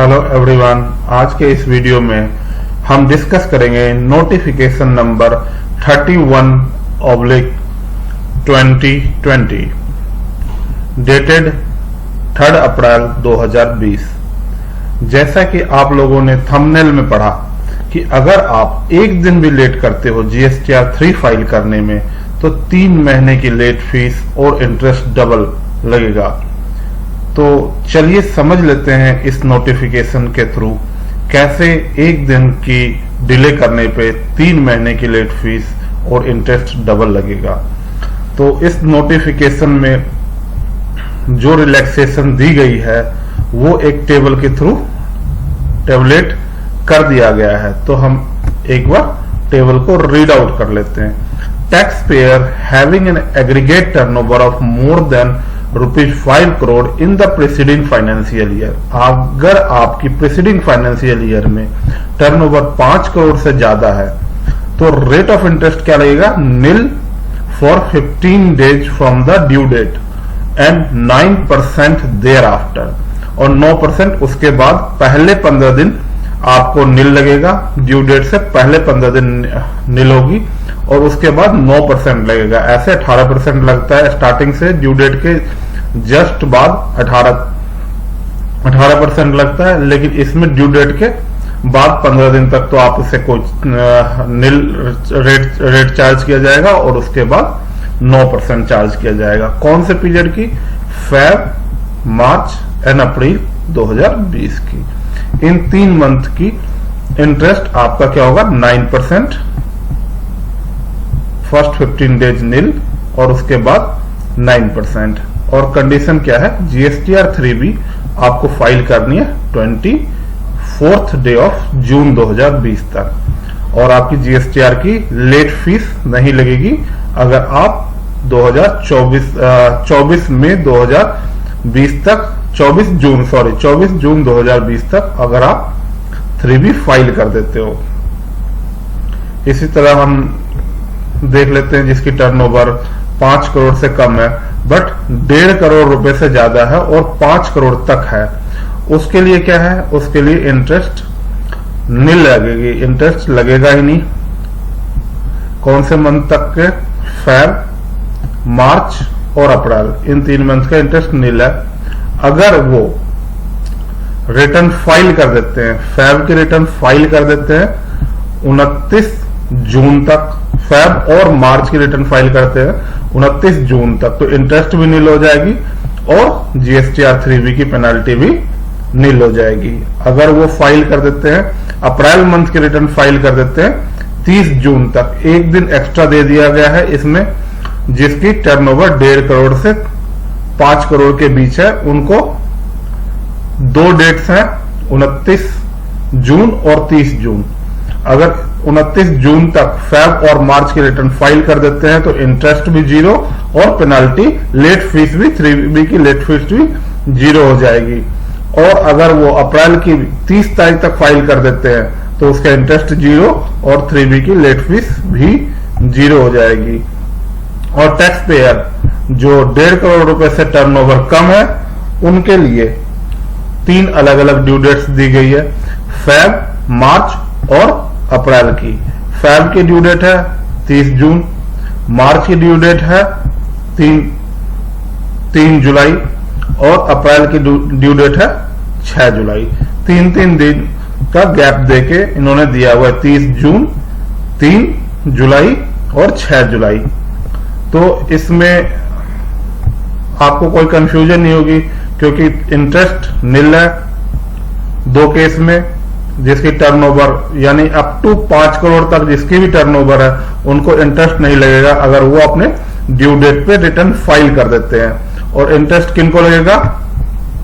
Hello everyone, आज के इस वीडियो में हम डिस्कस करेंगे नोटिफिकेशन नंबर 31/2020 डेटेड 3 अप्रैल 2020। जैसा कि आप लोगों ने थंबनेल में पढ़ा कि अगर आप एक दिन भी लेट करते हो GSTR 3 फाइल करने में तो 3 महीने की लेट फीस और इंटरेस्ट डबल लगेगा। तो चलिए समझ लेते हैं इस नोटिफिकेशन के थ्रू कैसे एक दिन की डिले करने पे 3 महीने की लेट फीस और इंटरेस्ट डबल लगेगा। तो इस नोटिफिकेशन में जो रिलैक्सेशन दी गई है वो एक टेबल के थ्रू टेबलेट कर दिया गया है। तो हम एक बार टेबल को रीड आउट कर लेते हैं। Taxpayer having an aggregate turnover of more than ₹5 crore in the preceding financial year. अगर आपकी प्रीसीडिंग फाइनेंशियल ईयर में टर्नओवर 5 करोड़ से ज्यादा है तो रेट ऑफ इंटरेस्ट क्या लगेगा? Nil for 15 days from the due date and 9% thereafter, और 9% उसके बाद पहले 15 दिन आपको नील लगेगा। ड्यू डेट से पहले 15 दिन नील होगी और उसके बाद 9% लगेगा। ऐसे 18% लगता है स्टार्टिंग से, ड्यू डेट के जस्ट बाद 18% लगता है, लेकिन इसमें ड्यू डेट के बाद 15 दिन तक तो आप उसे कोई नील रेट चार्ज किया जाएगा और उसके बाद 9% चार्ज किया जाएगा। कौन से पीरियड की? फेब, मार्च एंड अप्रैल 2020 की। इन 3 मंथ की इंटरेस्ट आपका क्या होगा? 9%, फर्स्ट 15 डेज नील और उसके बाद 9%। और कंडीशन क्या है? GSTR 3 भी आपको फाइल करनी है 24th डे ऑफ जून 2020 तक, और आपकी GSTR की लेट फीस नहीं लगेगी अगर आप 24 मई 2020 तक 24 जून 2020 तक अगर आप 3B फाइल कर देते हो। इसी तरह हम देख लेते हैं जिसकी टर्नओवर 5 करोड़ से कम है बट 1.5 करोड़ रुपए से ज्यादा है और 5 करोड़ तक है। उसके लिए क्या है? उसके लिए इंटरेस्ट नील लगेगी, इंटरेस्ट लगेगा ही नहीं। कौन से मंथ तक के? फेब, मार्च और अप्रैल, इन 3 मंथ का इंटरेस्ट नील है। अगर वो रिटर्न फाइल कर देते हैं, फेब की रिटर्न फाइल कर देते हैं 29 जून तक, फेब और मार्च की रिटर्न फाइल करते हैं 29 जून तक, तो इंटरेस्ट भी नील हो जाएगी और GSTR 3B की पेनाल्टी भी नील हो जाएगी। अगर वो फाइल कर देते हैं अप्रैल मंथ की रिटर्न फाइल कर देते हैं 30 जून तक, एक दिन एक्स्ट्रा दे दिया गया है इसमें, जिसकी टर्नओवर 1.5 करोड़ से 5 करोड़ के बीच है। उनको 2 डेट्स हैं, 29 जून और 30 जून। अगर 29 जून तक फेब और मार्च की रिटर्न फाइल कर देते हैं तो इंटरेस्ट भी 0 और पेनाल्टी लेट फीस भी 3B की लेट फीस भी 0 हो जाएगी। और अगर वो अप्रैल की 30 तारीख तक फाइल कर देते हैं तो उसका इंटरेस्ट 0 और 3B की लेट फीस भी 0 हो जाएगी। और टैक्स पेयर जो 1.5 करोड़ रुपए से टर्नओवर कम है उनके लिए 3 अलग अलग ड्यू डेट्स दी गई है, फेब, मार्च और अप्रैल की। फेब की ड्यू डेट है 30 जून, मार्च की ड्यू डेट है 3 जुलाई और अप्रैल की ड्यू डेट है 6 जुलाई। 3 दिन का गैप देके इन्होंने दिया हुआ है, 30 जून, 3 जुलाई और 6 जुलाई। तो इसमें आपको कोई कंफ्यूजन नहीं होगी क्योंकि इंटरेस्ट नील है 2 केस में। जिसकी टर्नओवर यानी अप टू 5 करोड़ तक जिसकी भी टर्नओवर है उनको इंटरेस्ट नहीं लगेगा अगर वो अपने ड्यू डेट पे रिटर्न फाइल कर देते हैं। और इंटरेस्ट किनको लगेगा?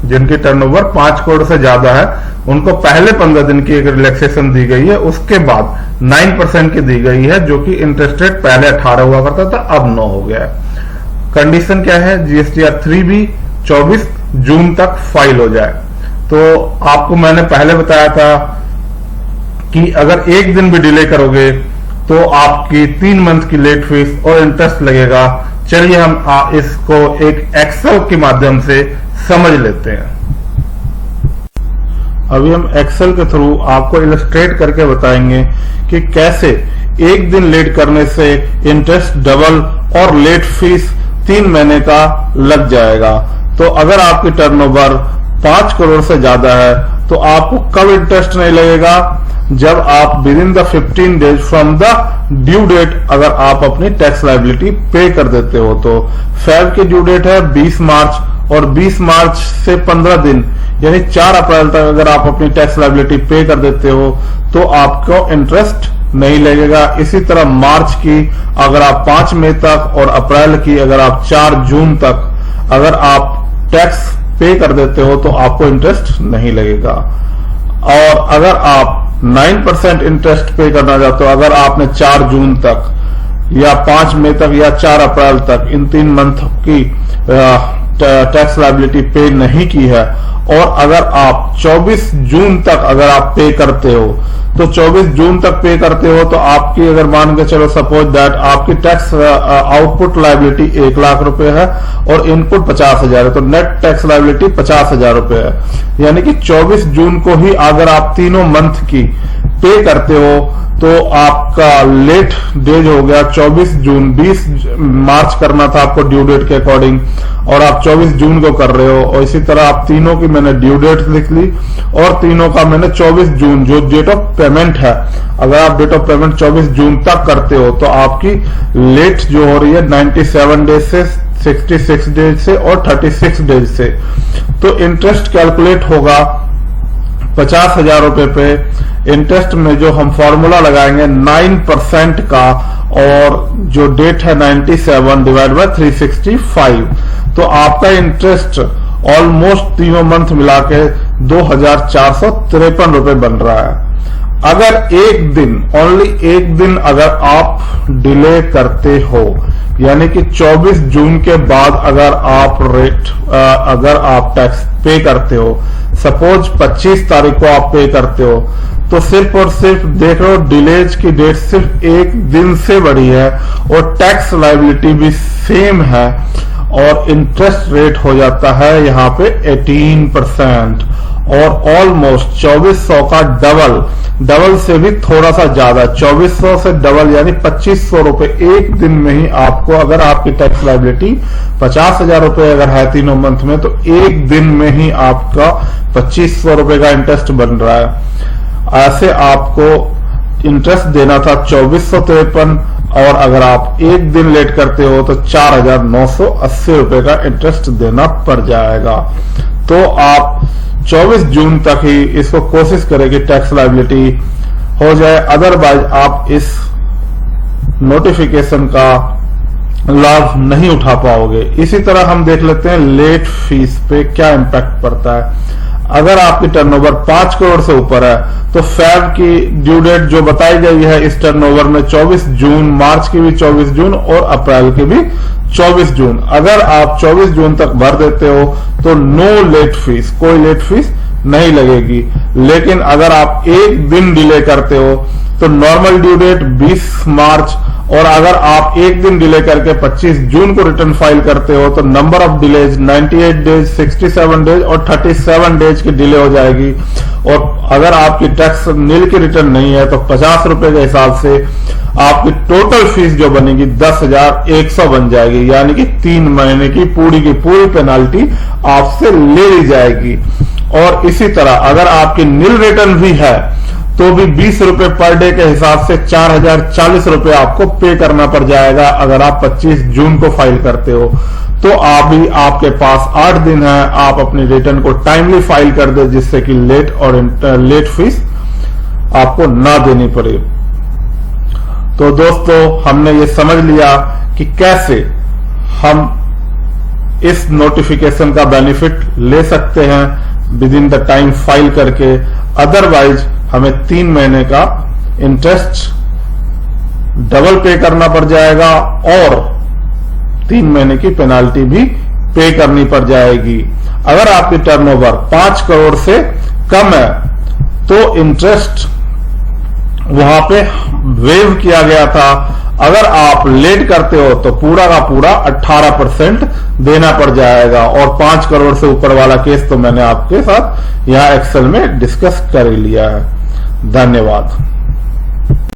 जिनकी टर्नओवर 5 करोड़ से ज्यादा है उनको पहले 15 दिन की एक रिलैक्सेशन दी गई है, उसके बाद 9% की दी गई है, जो कि इंटरेस्ट रेट पहले 18 हुआ करता था, अब 9 हो गया है। कंडीशन क्या है? GSTR 3B 24 जून तक फाइल हो जाए। तो आपको मैंने पहले बताया था कि अगर एक दिन भी डिले करोगे तो आपकी 3 मंथ की लेट फीस और इंटरेस्ट लगेगा। चलिए हम इसको एक एक्सेल के माध्यम से समझ लेते हैं। अभी हम एक्सेल के थ्रू आपको इलस्ट्रेट करके बताएंगे कि कैसे एक दिन लेट करने से इंटरेस्ट डबल और लेट फीस 3 महीने का लग जाएगा। तो अगर आपकी टर्नओवर 5 करोड़ से ज्यादा है तो आपको कब इंटरेस्ट नहीं लगेगा? जब आप within the 15 days from the due date अगर आप अपनी टैक्स लायबिलिटी पे कर देते हो। तो फेब की ड्यू डेट है 20 मार्च और 20 मार्च से 15 दिन यानी 4 अप्रैल तक अगर आप अपनी टैक्स लायबिलिटी पे कर देते हो तो आपको इंटरेस्ट नहीं लगेगा। इसी तरह मार्च की अगर आप 5 मई तक और अप्रैल की अगर आप 4 जून तक अगर आप टैक्स पे कर देते हो तो आपको इंटरेस्ट नहीं लगेगा। और अगर आप 9% इंटरेस्ट पे करना चाहते हो, अगर आपने 4 जून तक या 5 मई तक या 4 अप्रैल तक इन 3 मंथ की टैक्स लायबिलिटी पे नहीं की है और अगर आप 24 जून तक अगर आप पे करते हो तो 24 जून तक पे करते हो तो आपकी अगर मान के चलो सपोज दैट आपकी टैक्स आउटपुट लायबिलिटी 1 लाख रुपए है और इनपुट 50,000 है तो नेट टैक्स लायबिलिटी 50,000 रुपए है। यानी कि 24 जून को ही अगर आप तीनों मंथ की पे करते हो तो आपका लेट डेज हो गया 24 जून। 20 मार्च करना था आपको ड्यू डेट के अकॉर्डिंग और आप 24 जून को कर रहे हो और इसी तरह आप तीनों की मैंने ड्यू डेट लिख ली और तीनों का मैंने 24 जून जो डेट ऑफ पेमेंट है, अगर आप डेट ऑफ पेमेंट 24 जून तक करते हो तो आपकी लेट जो हो रही है 97 डेज से 66 डेज से और 36 डेज से। तो इंटरेस्ट कैलकुलेट होगा 50,000 रुपए पे। इंटरेस्ट में जो हम फॉर्मूला लगाएंगे 9% का और जो डेट है 97 डिवाइड बाय 365 तो आपका इंटरेस्ट ऑलमोस्ट तीनों मंथ मिला के 2,453 रुपए बन रहा है। अगर एक दिन ओनली एक दिन अगर आप डिले करते हो यानी कि 24 जून के बाद अगर आप टैक्स पे करते हो, सपोज 25 तारीख को आप पे करते हो तो सिर्फ और सिर्फ देख लो डिलेज की डेट सिर्फ एक दिन से बढ़ी है और टैक्स लायबिलिटी भी सेम है और इंटरेस्ट रेट हो जाता है यहाँ पे 18% और ऑलमोस्ट 2400 का डबल से भी थोड़ा सा ज्यादा 2400 से डबल यानी 2500 रुपए एक दिन में ही आपको, अगर आपकी टैक्स लायबिलिटी 50,000 रुपए अगर है तीनों मंथ में तो एक दिन में ही आपका 2500 रुपए का इंटरेस्ट बन रहा है। ऐसे आपको इंटरेस्ट देना था 2453 और अगर आप एक दिन लेट करते हो तो 4,980 रुपए का इंटरेस्ट देना पड़ जाएगा। तो आप 24 जून तक ही इसको कोशिश करें कि टैक्स लायबिलिटी हो जाए, अदरवाइज आप इस नोटिफिकेशन का लाभ नहीं उठा पाओगे। इसी तरह हम देख लेते हैं लेट फीस पे क्या इंपैक्ट पड़ता है। अगर आपकी टर्नओवर 5 करोड़ से ऊपर है तो फैब की ड्यू डेट जो बताई गई है इस टर्नओवर में 24 जून, मार्च की भी 24 जून और अप्रैल की भी 24 जून। अगर आप 24 जून तक भर देते हो तो नो लेट फीस, कोई लेट फीस नहीं लगेगी। लेकिन अगर आप एक दिन डिले करते हो तो नॉर्मल ड्यू डेट 20 मार्च और अगर आप एक दिन डिले करके 25 जून को रिटर्न फाइल करते हो तो number of delays 98 days, 67 days और 37 डेज की डिले हो जाएगी। और अगर आपकी टैक्स नील की रिटर्न नहीं है तो 50 रुपए के हिसाब से आपकी टोटल फीस जो बनेगी 10,100 बन जाएगी, यानी कि 3 महीने की पूरी पेनाल्टी आपसे ले ली जाएगी। और इसी तरह अगर आपकी नील रिटर्न भी है तो भी 20 रुपए पर डे के हिसाब से 4,040 रुपए आपको पे करना पड़ जाएगा अगर आप 25 जून को फाइल करते हो। तो अभी आपके पास 8 दिन है, आप अपनी रिटर्न को टाइमली फाइल कर दे जिससे कि लेट फीस आपको ना देनी पड़े। तो दोस्तों हमने ये समझ लिया कि कैसे हम इस नोटिफिकेशन का बेनिफिट ले सकते हैं with in the time file करके, अदरवाइज हमें 3 महीने का इंटरेस्ट डबल पे करना पड़ जाएगा और 3 महीने की पेनाल्टी भी पे करनी पड़ जाएगी। अगर आपकी टर्नओवर 5 करोड़ से कम है तो इंटरेस्ट वहां पे वेव किया गया था। अगर आप लेट करते हो तो पूरा का पूरा 18% देना पड़ जाएगा। और 5 करोड़ से ऊपर वाला केस तो मैंने आपके साथ यहां एक्सेल में डिस्कस कर ही लिया है। धन्यवाद।